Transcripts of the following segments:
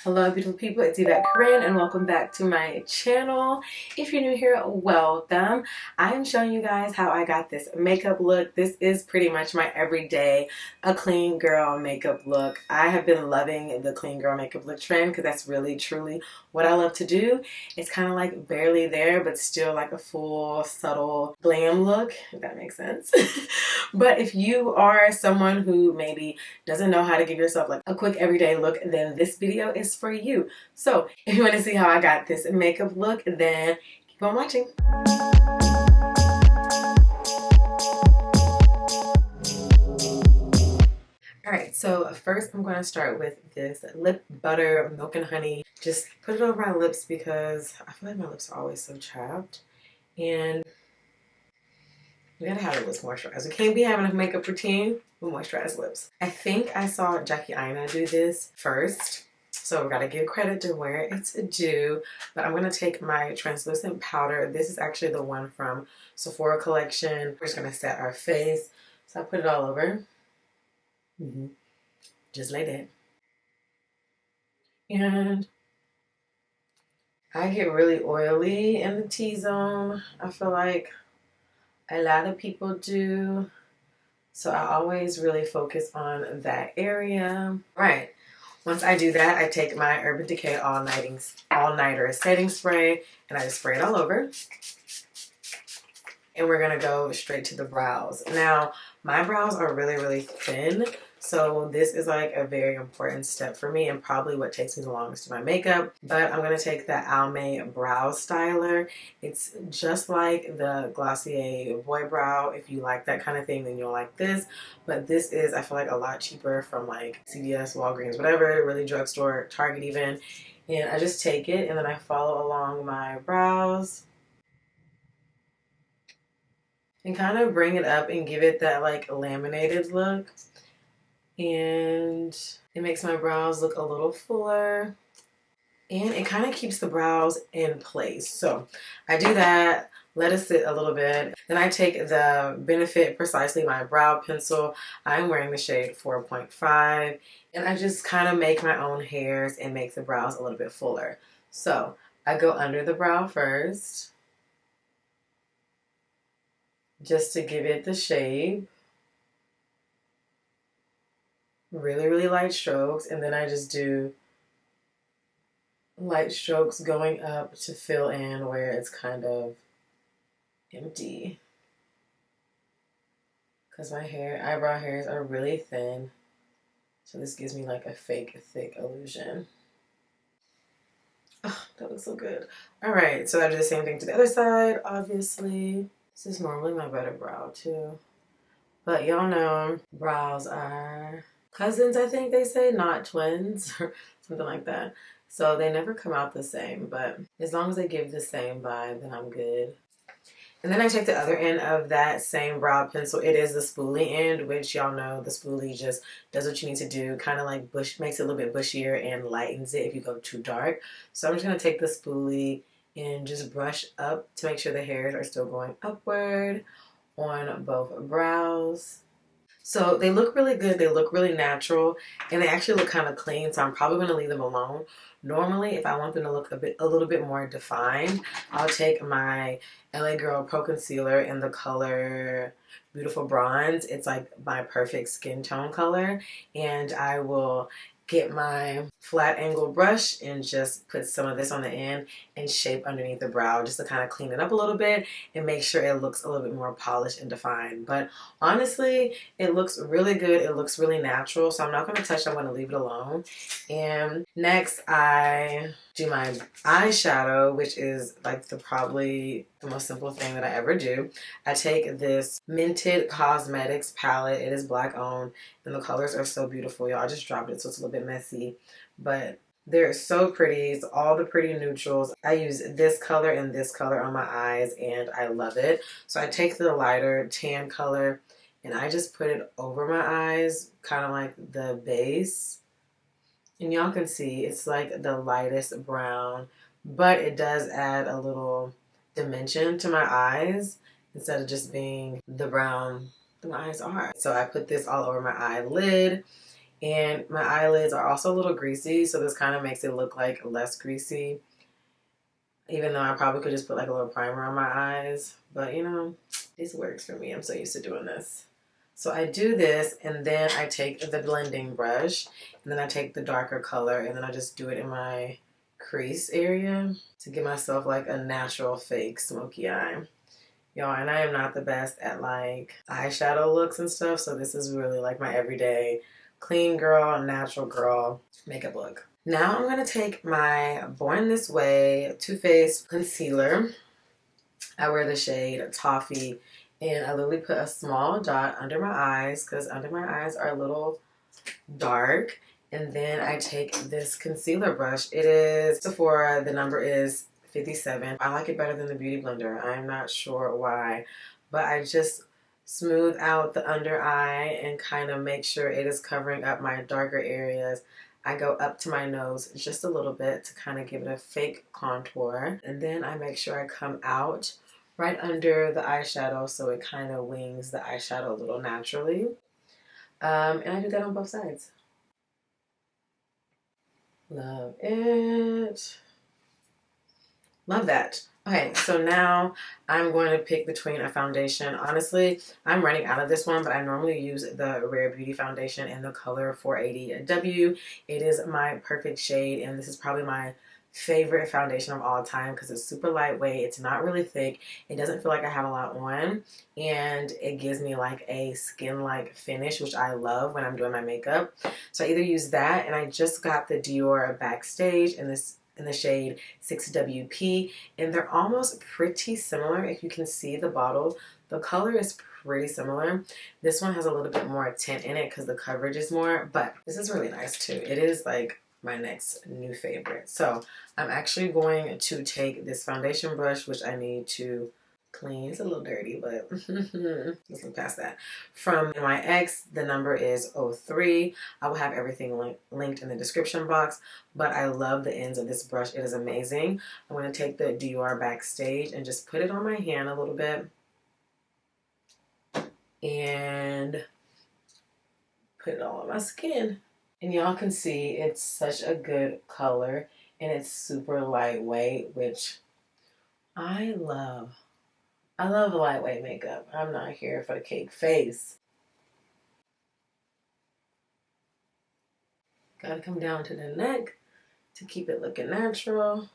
Hello beautiful people, it's YvetteCorinne and welcome back to my channel. If you're new here, welcome. I am showing you guys how I got this makeup look. This is pretty much my everyday, a clean girl makeup look. I have been loving the clean girl makeup look trend because that's really truly what I love to do. It's kind of like barely there but still like a full subtle glam look, if that makes sense. But if you are someone who maybe doesn't know how to give yourself like a quick everyday look, then this video is for you. So if you want to see how I got this makeup look, then keep on watching. Alright, so first I'm going to start with this lip butter milk and honey. Just put it over my lips because I feel like my lips are always so chapped. And we gotta have it with moisturizer. We can't be having a makeup routine with moisturized lips. I think I saw Jackie Aina do this first, so we gotta give credit to where it's due. But I'm gonna take my translucent powder. This is actually the one from Sephora collection. We're just gonna set our face. So I put it all over. Just like that. And I get really oily in the T-zone. I feel like a lot of people do. So I always really focus on that area. Right. Once I do that, I take my Urban Decay All-Nighter setting spray and I just spray it all over. And we're gonna go straight to the brows. Now, my brows are really, really thin. So this is like a very important step for me and probably what takes me the longest to my makeup. But I'm going to take the Almay Brow Styler. It's just like the Glossier Boy Brow. If you like that kind of thing, then you'll like this. But this is, I feel like, a lot cheaper from like CVS, Walgreens, whatever, really drugstore, Target even. And I just take it and then I follow along my brows. And kind of bring it up and give it that like laminated look. And it makes my brows look a little fuller and it kind of keeps the brows in place. So I do that, let it sit a little bit. Then I take the Benefit Precisely My Brow Pencil. I'm wearing the shade 4.5 and I just kind of make my own hairs and make the brows a little bit fuller. So I go under the brow first just to give it the shape. Really, really light strokes, and then I just do light strokes going up to fill in where it's kind of empty. Because my eyebrow hairs are really thin, so this gives me like a fake thick illusion. Oh, that looks so good. Alright, so I do the same thing to the other side, obviously. This is normally my better brow too. But y'all know brows are cousins, I think they say, not twins or something like that. So they never come out the same, but as long as they give the same vibe, then I'm good. And then I take the other end of that same brow pencil. It is the spoolie end, which y'all know the spoolie just does what you need to do, kind of like makes it a little bit bushier and lightens it if you go too dark. So I'm just going to take the spoolie and just brush up to make sure the hairs are still going upward on both brows. So they look really good, they look really natural, and they actually look kind of clean, so I'm probably going to leave them alone. Normally, if I want them to look a little bit more defined, I'll take my LA Girl Pro Concealer in the color Beautiful Bronze. It's like my perfect skin tone color, and I will get my flat angle brush and just put some of this on the end and shape underneath the brow just to kind of clean it up a little bit and make sure it looks a little bit more polished and defined. But honestly, it looks really good. It looks really natural, so I'm not going to touch it. I'm going to leave it alone. And next, I do my eyeshadow, which is like probably the most simple thing that I ever do. I take this Mented Cosmetics palette. It is black owned and the colors are so beautiful, y'all. I just dropped it so it's a little bit messy, but they're so pretty. It's all the pretty neutrals. I use this color and this color on my eyes and I love it. So I take the lighter tan color and I just put it over my eyes, kind of like the base. And y'all can see it's like the lightest brown, but it does add a little dimension to my eyes instead of just being the brown that my eyes are. So I put this all over my eyelid And my eyelids are also a little greasy, so this kind of makes it look like less greasy. Even though I probably could just put like a little primer on my eyes. But you know, this works for me. I'm so used to doing this. So I do this, and then I take the blending brush, and then I take the darker color, and then I just do it in my crease area to give myself like a natural fake smoky eye. Y'all, and I am not the best at like eyeshadow looks and stuff, so this is really like my everyday clean girl, natural girl makeup look. Now I'm going to take my Born This Way Too Faced concealer. I wear the shade Toffee, and I literally put a small dot under my eyes because under my eyes are a little dark. And then I take this concealer brush. It is Sephora. The number is 57. I like it better than the Beauty Blender. I'm not sure why, but I just smooth out the under eye and kind of make sure it is covering up my darker areas. I go up to my nose just a little bit to kind of give it a fake contour. And then I make sure I come out right under the eyeshadow so it kind of wings the eyeshadow a little naturally. And I do that on both sides. Love it. Love that. Okay, so now I'm going to pick between a foundation. Honestly, I'm running out of this one, but I normally use the Rare Beauty foundation in the color 480W. It is my perfect shade, and this is probably my favorite foundation of all time because it's super lightweight. It's not really thick. It doesn't feel like I have a lot on, and it gives me like a skin-like finish, which I love when I'm doing my makeup. So I either use that, and I just got the Dior Backstage in the shade 6WP, and they're almost pretty similar. If you can see the bottle, the color is pretty similar. This one has a little bit more tint in it because the coverage is more, but this is really nice too. It is like my next new favorite. So I'm actually going to take this foundation brush, which I need to clean. It's a little dirty, but let's look past that. From NYX, the number is 03. I will have everything linked in the description box, but I love the ends of this brush. It is amazing. I'm going to take the Dior Backstage and just put it on my hand a little bit and put it all on my skin. And y'all can see it's such a good color, and it's super lightweight, which I love. I love lightweight makeup. I'm not here for the cake face. Gotta come down to the neck to keep it looking natural.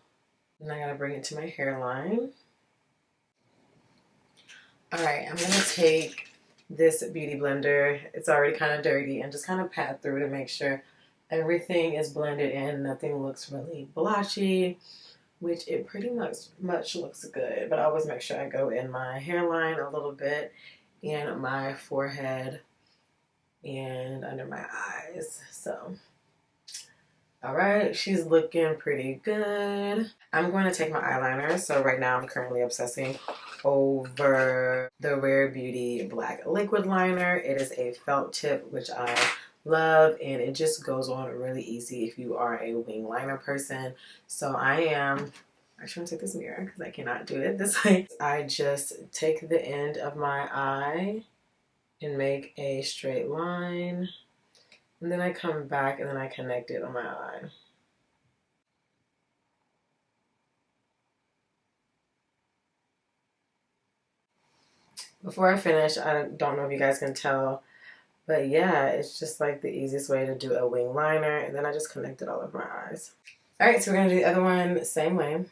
And I gotta bring it to my hairline. Alright, I'm gonna take this beauty blender. It's already kind of dirty, and just kind of pat through to make sure everything is blended in. Nothing looks really blotchy, which it pretty much looks good. But I always make sure I go in my hairline a little bit, in my forehead, and under my eyes. So, alright, she's looking pretty good. I'm going to take my eyeliner. So right now I'm currently obsessing over the Rare Beauty Black Liquid Liner. It is a felt tip, which I love, and it just goes on really easy if you are a wing liner person. So I am actually going to take this mirror because I cannot do it this way. I just take the end of my eye and make a straight line, and then I come back and then I connect it on my eye. Before I finish, I don't know if you guys can tell, but yeah, it's just like the easiest way to do a wing liner, and then I just connected all of my eyes. Alright, so we're going to do the other one same way.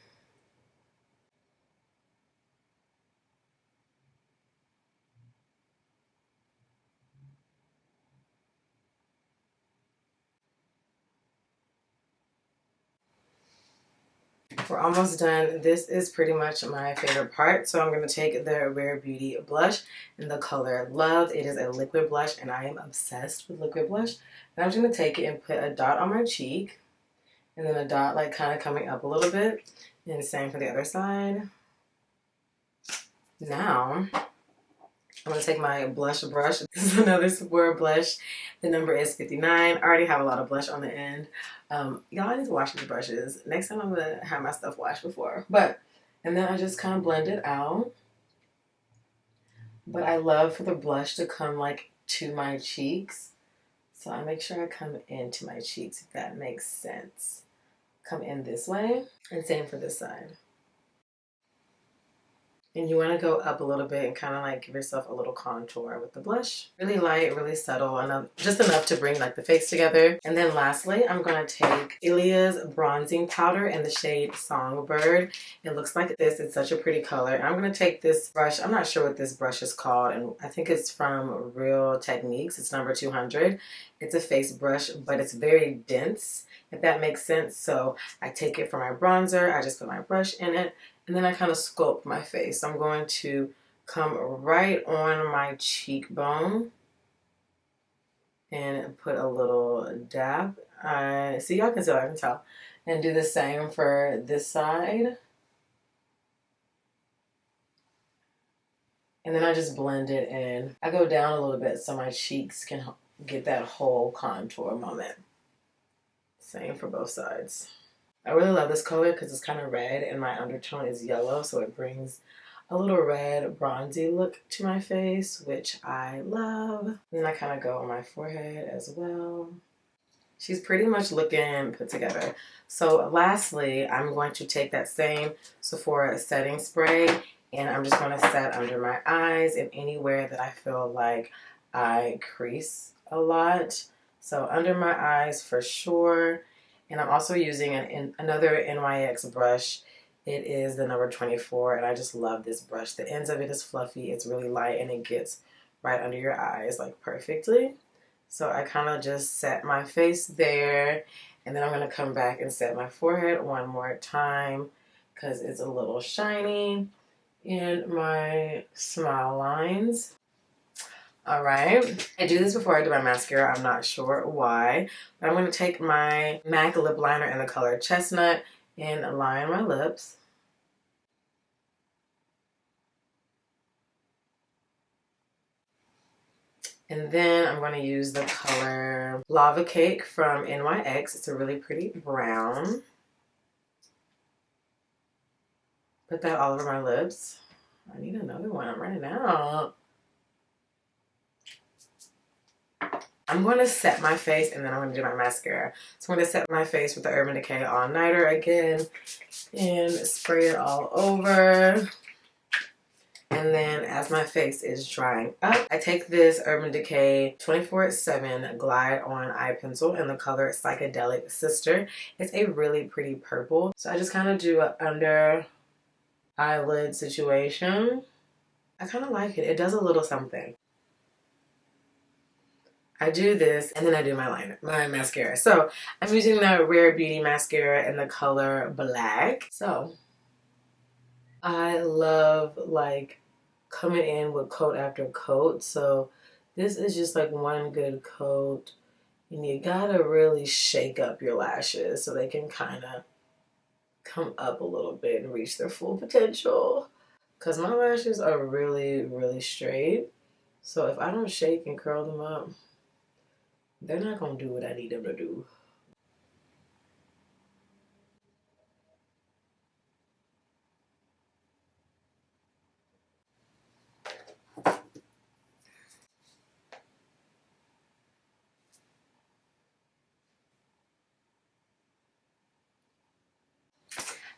We're almost done. This is pretty much my favorite part. So I'm going to take the Rare Beauty blush in the color Love. It is a liquid blush, and I am obsessed with liquid blush. And I'm just going to take it and put a dot on my cheek, and then a dot like kind of coming up a little bit. And same for the other side. Now, I'm going to take my blush brush. This is another Sephora blush. The number is 59. I already have a lot of blush on the end. Y'all, I need to wash these brushes. Next time I'm going to have my stuff washed before. And then I just kind of blend it out. But I love for the blush to come like to my cheeks. So I make sure I come into my cheeks, if that makes sense. Come in this way, and same for this side. And you want to go up a little bit and kind of like give yourself a little contour with the blush. Really light, really subtle, enough, just enough to bring like the face together. And then lastly, I'm going to take Ilia's bronzing powder in the shade Songbird. It looks like this. It's such a pretty color. And I'm going to take this brush. I'm not sure what this brush is called, and I think it's from Real Techniques. It's number 200. It's a face brush, but it's very dense, if that makes sense. So I take it for my bronzer. I just put my brush in it. And then I kind of sculpt my face. I'm going to come right on my cheekbone and put a little dab. See, y'all can tell, I can tell. And do the same for this side. And then I just blend it in. I go down a little bit so my cheeks can get that whole contour moment. Same for both sides. I really love this color because it's kind of red and my undertone is yellow, so it brings a little red bronzy look to my face, which I love. And then I kind of go on my forehead as well. She's pretty much looking put together. So lastly, I'm going to take that same Sephora setting spray and I'm just going to set under my eyes and anywhere that I feel like I crease a lot. So under my eyes for sure. And I'm also using another NYX brush. It is the number 24, and I just love this brush. The ends of it is fluffy, it's really light, and it gets right under your eyes like perfectly. So I kind of just set my face there, and then I'm going to come back and set my forehead one more time because it's a little shiny in my smile lines. Alright, I do this before I do my mascara. I'm not sure why. But I'm going to take my MAC lip liner in the color Chestnut and line my lips. And then I'm going to use the color Lava Cake from NYX. It's a really pretty brown. Put that all over my lips. I need another one. I'm running out. I'm going to set my face and then I'm going to do my mascara. So I'm going to set my face with the Urban Decay All Nighter again and spray it all over. And then as my face is drying up, I take this Urban Decay 24/7 Glide On Eye Pencil in the color Psychedelic Sister. It's a really pretty purple. So I just kind of do an under eyelid situation. I kind of like it. It does a little something. I do this and then I do my mascara. So I'm using the Rare Beauty mascara in the color Black. So I love like coming in with coat after coat. So this is just like one good coat, and you gotta really shake up your lashes so they can kind of come up a little bit and reach their full potential. Because my lashes are really, really straight. So if I don't shake and curl them up, they're not going to do what I need them to do.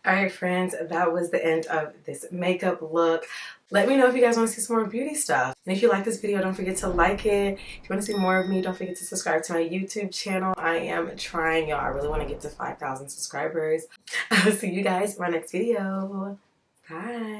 Alright friends, that was the end of this makeup look. Let me know if you guys want to see some more beauty stuff. And if you like this video, don't forget to like it. If you want to see more of me, don't forget to subscribe to my YouTube channel. I am trying, y'all. I really want to get to 5,000 subscribers. I will see you guys in my next video. Bye.